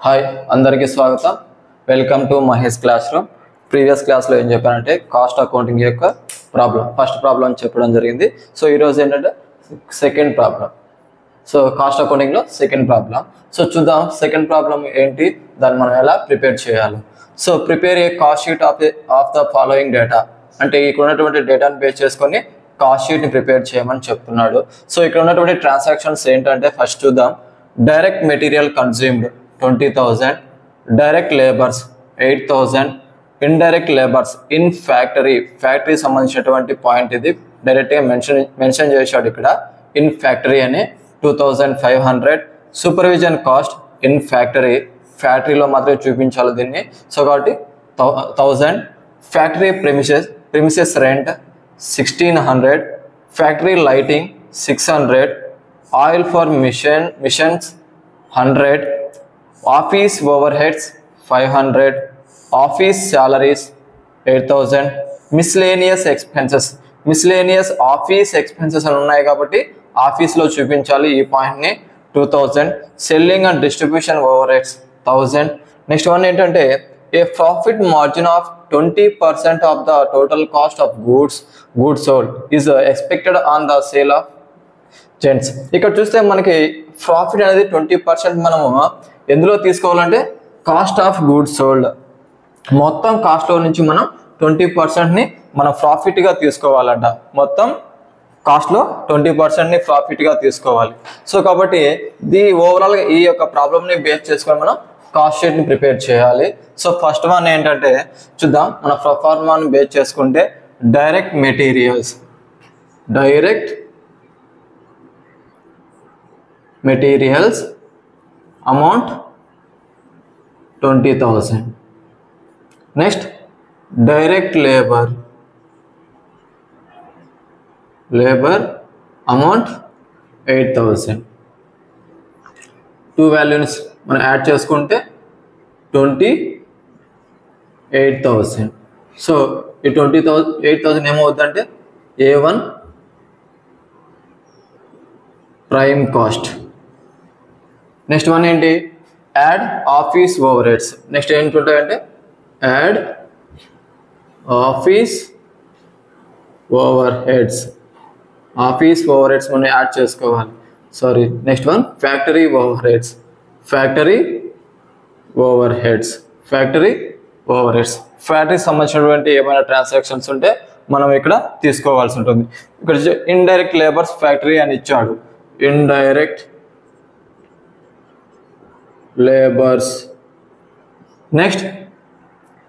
Hi అందరికీ స్వాగతం. Welcome to Mahesh class room. Previous క్లాస్లో ఏం చెప్పానంటే కాస్ట్ అకౌంటింగ్ యొక్క ఫస్ట్ ప్రాబ్లం చెప్పడం జరిగింది. సో ఈరోజు ఏంటంటే సెకండ్ ప్రాబ్లం. సో కాస్ట్ అకౌంటింగ్లో సెకండ్ ప్రాబ్లం. సో చూద్దాం సెకండ్ ప్రాబ్లం ఏంటి, దాన్ని మనం ఎలా ప్రిపేర్ చేయాలి. So prepare A cost sheet of the following data, అంటే ఇక్కడ ఉన్నటువంటి డేటాను బేస్ చేసుకొని కాస్ట్ షీట్ని ప్రిపేర్ చేయమని చెప్తున్నాడు. సో ఇక్కడ ఉన్నటువంటి ట్రాన్సాక్షన్స్ ఏంటంటే ఫస్ట్ చూద్దాం. Direct material consumed 20,000, direct labours 8,000, indirect labours in factory సంబంధించినటువంటి పాయింట్ ఇది డైరెక్ట్గా మెన్షన్ చేశాడు ఇక్కడ. ఇన్ ఫ్యాక్టరీ అని 2,500. సూపర్విజన్ కాస్ట్ ఇన్ ఫ్యాక్టరీలో మాత్రమే చూపించాలి దీన్ని. సో కాబట్టి 1,000. Factory premises rent 1,600. Factory lighting 600. Oil for machines 100. Office overheads 500. Office salaries 8,000. Miscellaneous office expenses అని ఉన్నాయి కాబట్టి ఆఫీస్లో చూపించాలి ఈ పాయింట్ని. 2,000. Selling and distribution overheads 1,000. Next one ఏంటంటే a profit margin of 20% of the total cost of goods sold is expected on the sale of gents. ఇక్కడ చూస్తే మనకి ప్రాఫిట్ అనేది 20% మనము ఎందులో తీసుకోవాలంటే కాస్ట్ ఆఫ్ గూడ్స్ సోల్డ్. మొత్తం కాస్ట్లో నుంచి మనం 20%ని మనం ప్రాఫిట్గా తీసుకోవాలంట. మొత్తం కాస్ట్లో 20%ని ప్రాఫిట్గా తీసుకోవాలి. సో కాబట్టి ఓవరాల్గా ఈ యొక్క ప్రాబ్లమ్ని బేస్ చేసుకొని మనం కాస్ట్ షీట్ని ప్రిపేర్ చేయాలి. సో ఫస్ట్ వన్ ఏంటంటే చూద్దాం. మన ప్రొఫార్మాని బేస్ చేసుకుంటే direct materials amount 20,000. Next direct labour amount 8,000. Two values మనం యాడ్ చేసుకుంటే 28,000. సో ఈ 28,000 ఏమవుతుందంటే A1 prime cost. Next one ఏంటి, యాడ్ ఆఫీస్ ఓవర్హెడ్స్. నెక్స్ట్ ఏంటుంటాయంటే యాడ్ ఆఫీస్ ఓవర్హెడ్స్ మనం యాడ్ చేసుకోవాలి. Next one factory overheads. ఫ్యాక్టరీకి సంబంధించినటువంటి ఏమైనా ట్రాన్సాక్షన్స్ ఉంటే మనం ఇక్కడ తీసుకోవాల్సి ఉంటుంది. ఇక్కడ ఇండైరెక్ట్ లేబర్స్ ఫ్యాక్టరీ అని ఇచ్చాడు. Indirect labours. Next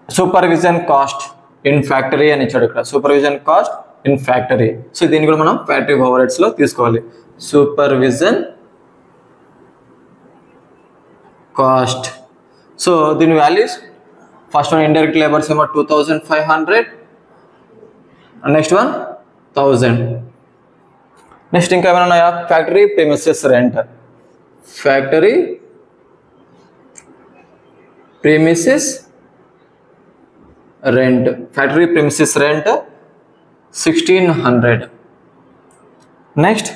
supervision cost in factory అని ఇచ్చాడు ఇక్కడ. Supervision cost in factory. So దీన్ని కూడా మనం ఫ్యాక్టరీ ఓవర్హెడ్స్లో తీసుకోవాలి. Supervision cost. సో దీని values first one indirect labours ఏమో 2,500. Next one 1,000. నెక్స్ట్ ఇంకా ఏమైనా ఉన్నాయా, factory premises rent 1,600. Next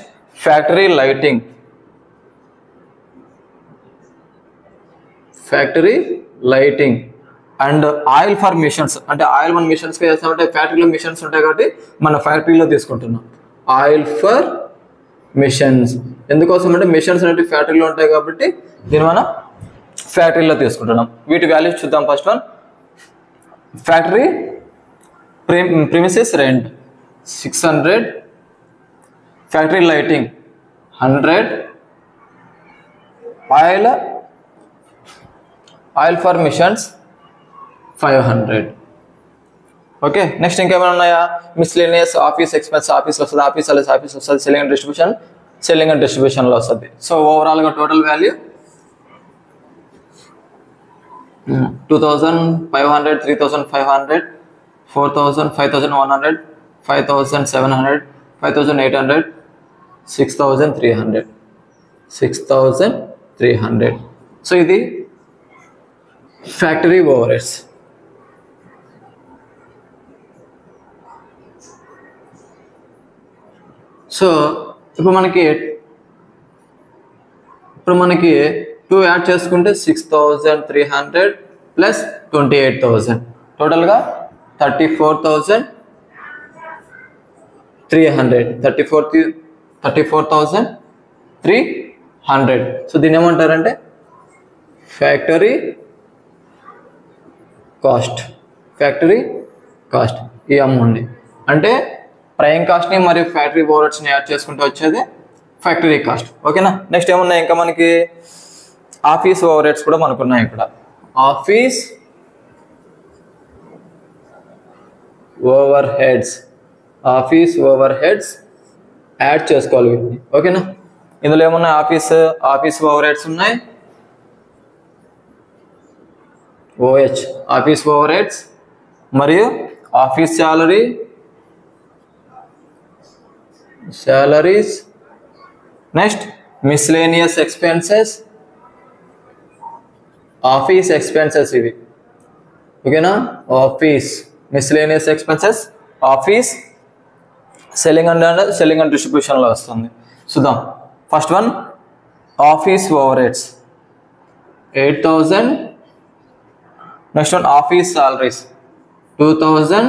factory lighting and oil for machines. అంటే ఆయిల్ మన మిషన్స్కి చేస్తామంటే ఫ్యాక్టరీలో మిషన్స్ ఉంటాయి కాబట్టి మన ఫ్యాక్టరీలో తీసుకుంటున్నాం. ఆయిల్ ఫర్ మిషన్స్ ఎందుకోసం అంటే మిషన్స్ అనేవి ఫ్యాక్టరీలో ఉంటాయి కాబట్టి దీన్ని మనం ఫ్యాక్టరీలో తీసుకుంటున్నాం. వీటి వాల్యూస్ చూద్దాం. First one factory premises rent 600. Factory lighting 100. Oil for machines 500. Okay. Next ఇంకేమైనా ఉన్నాయా, మిస్లేనియస్ ఆఫీస్ ఎక్స్పెన్స్. ఆఫీస్ వస్తుంది, ఆఫీస్ వస్తుంది. సెల్లింగ్ అండ్ డిస్ట్రిబ్యూషన్లో వస్తుంది. సో ఓవరాల్గా టోటల్ వాల్యూ 2,500, 3,500, 4,000, 5,100, 5,700, 5,800, 6,300. సో ఇది ఫ్యాక్టరీ ఓవర్హెడ్స్. సో ఇప్పుడు మనకి 2 యాడ్ చేసుకుంటే 6,300 ప్లస్ 28,000 టోటల్గా 34,300. సో దీన్ని ఏమంటారంటే ఫ్యాక్టరీ కాస్ట్. ఈ అమౌంట్ అంటే ప్రైమ్ కాస్ట్ని మరియు ఫ్యాక్టరీ ఓవర్హెడ్స్ని యాడ్ చేసుకుంటే వచ్చేది ఫ్యాక్టరీ కాస్ట్. ఓకేనా. నెక్స్ట్ ఏమున్నాయి ఇంకా మనకి ఆఫీస్ ఓవర్హెడ్స్ కూడా మనకున్నాయి ఇక్కడ. ఆఫీస్ ఓవర్ హెడ్స్ యాడ్ చేసుకోవాలి వీటిని. ఓకేనా. ఇందులో ఏమున్నాయి ఆఫీస్ ఓవర్ హెడ్స్ ఉన్నాయి. OH ఆఫీస్ ఓవర్ హెడ్స్ మరియు office salaries. Next miscellaneous expenses, office expenses ఇవి. ఓకేనా. Office miscellaneous expenses, office selling and డిస్ట్రిబ్యూషన్లో వస్తుంది. చూద్దాం. First one office overheads 8,000. Next one office salaries 2,000.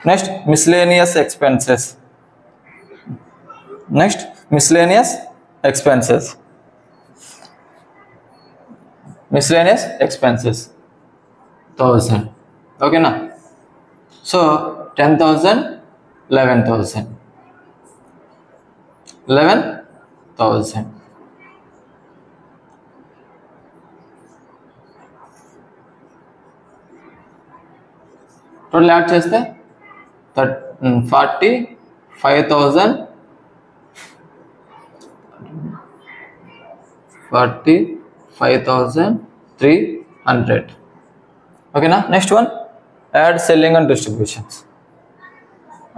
Next miscellaneous expenses 1,000. ఓకేనా. So 10,000, 11,000. Total add చేస్తే 45,300. ఓకేనా. Next one add selling and distributions.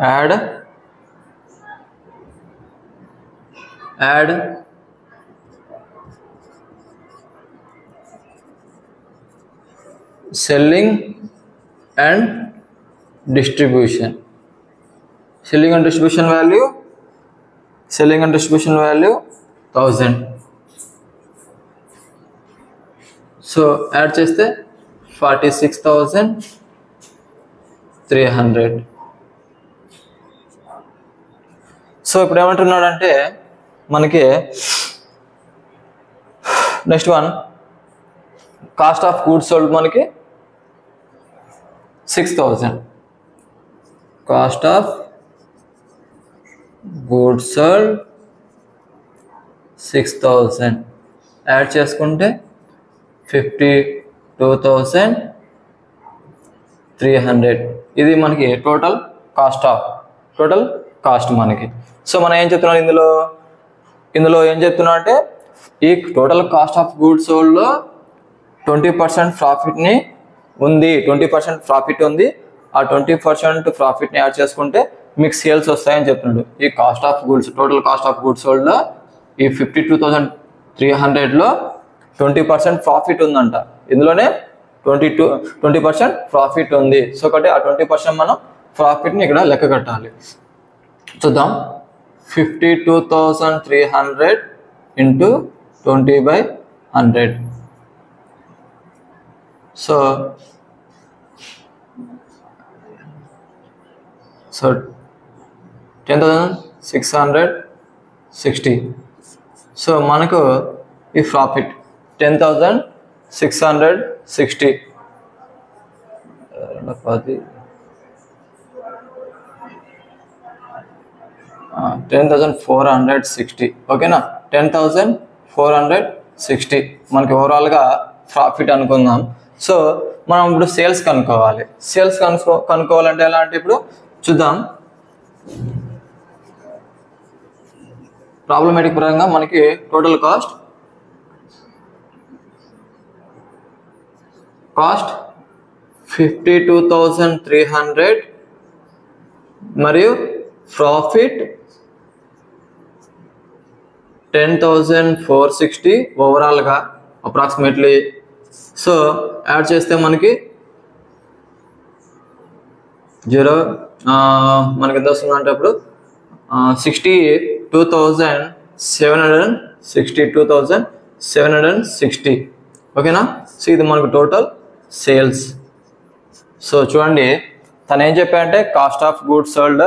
Add selling and distribution. Selling and distribution value 1,000. So add చేస్తే 46,300. So ఇప్పుడు ఏమంటున్నాడంటే మనకి next one cost of goods sold మనకి 6,000. Cost of goods sold 6,000 add చేసుకుంటే 52,300. ఇది మనకి టోటల్ కాస్ట్ మనకి. సో మనం ఏం చెప్తున్నాం ఇందులో ఏం చెప్తున్నా అంటే ఈ టోటల్ కాస్ట్ ఆఫ్ గూడ్స్ సోల్డ్లో 20% ప్రాఫిట్ని ఉంది. 20% ప్రాఫిట్ ఉంది. ఆ 20% ప్రాఫిట్ని యాడ్ చేసుకుంటే మీకు సేల్స్ వస్తాయని చెప్తున్నాడు. ఈ cost of goods total cost of goods సోల్డ్లో ఈ 52,300లో 20% ప్రాఫిట్ ఉందంట. ఇందులోనే 20% ప్రాఫిట్ ఉంది. సో కాబట్టి ఆ 20% మనం ప్రాఫిట్ని ఇక్కడ లెక్క కట్టాలి. చూద్దాం. 52,300 ఇంటూ 20/100. సో 10,660. సో మనకు ఈ ప్రాఫిట్ 10,660 10,460. ఓకేనా. 10,460 మనకి ఓవరాల్గా ప్రాఫిట్ అనుకుందాం. సో మనం ఇప్పుడు సేల్స్ కనుక్కోవాలి. కనుక్కోవాలంటే ఎలా అంటే ఇప్పుడు చూద్దాం. ప్రాబ్లమేటిక్ పరంగా మనకి టోటల్ కాస్ట్ 52,300 మరియు ప్రాఫిట్ 10,460 ఓవరాల్గా అప్రాక్సిమేట్లీ. సో యాడ్ చేస్తే మనకి మనకి ఎంత వస్తుంది అంటే ఇప్పుడు 62,762 760 ఓకేనా. సో ఇది మనకు టోటల్ సేల్స్. సో చూడండి తను ఏం చెప్పాడంటే cost of goods sold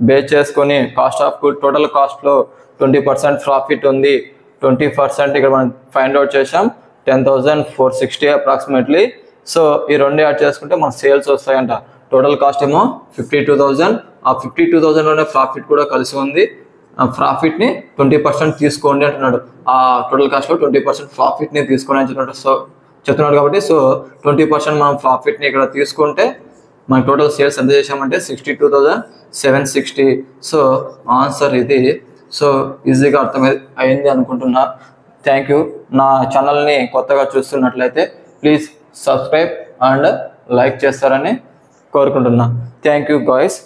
base చేసుకొని కాస్ట్ ఆఫ్ గుడ్ టోటల్ కాస్ట్లో 20% ప్రాఫిట్ ఉంది, 20% ఇక్కడ మనం ఫైండ్ అవుట్ చేసాం 10,460 అప్రాక్సిమేట్లీ. సో ఈ రెండు యాడ్ చేసుకుంటే మన సేల్స్ వస్తాయంట. టోటల్ కాస్ట్ ఏమో 52,000, ఆ 52,000లోనే ప్రాఫిట్ కూడా కలిసి ఉంది. ఆ ప్రాఫిట్ని 20% తీసుకోండి అంటున్నాడు. ఆ టోటల్ కాస్ట్లో 20% ప్రాఫిట్ని తీసుకోండి అని చెప్తున్నాడు కాబట్టి సో 20% మనం ప్రాఫిట్ని ఇక్కడ తీసుకుంటే మన టోటల్ సేల్స్ ఎంత చేసామంటే 62,760. సో ఆన్సర్ ఇది. సో ఈజీగా అయింది అనుకుంటున్నా. Thank you. నా ఛానల్ని కొత్తగా చూస్తున్నట్లయితే ప్లీజ్ సబ్స్క్రైబ్ అండ్ లైక్ చేస్తారని కోరుకుంటున్నా. Thank you guys.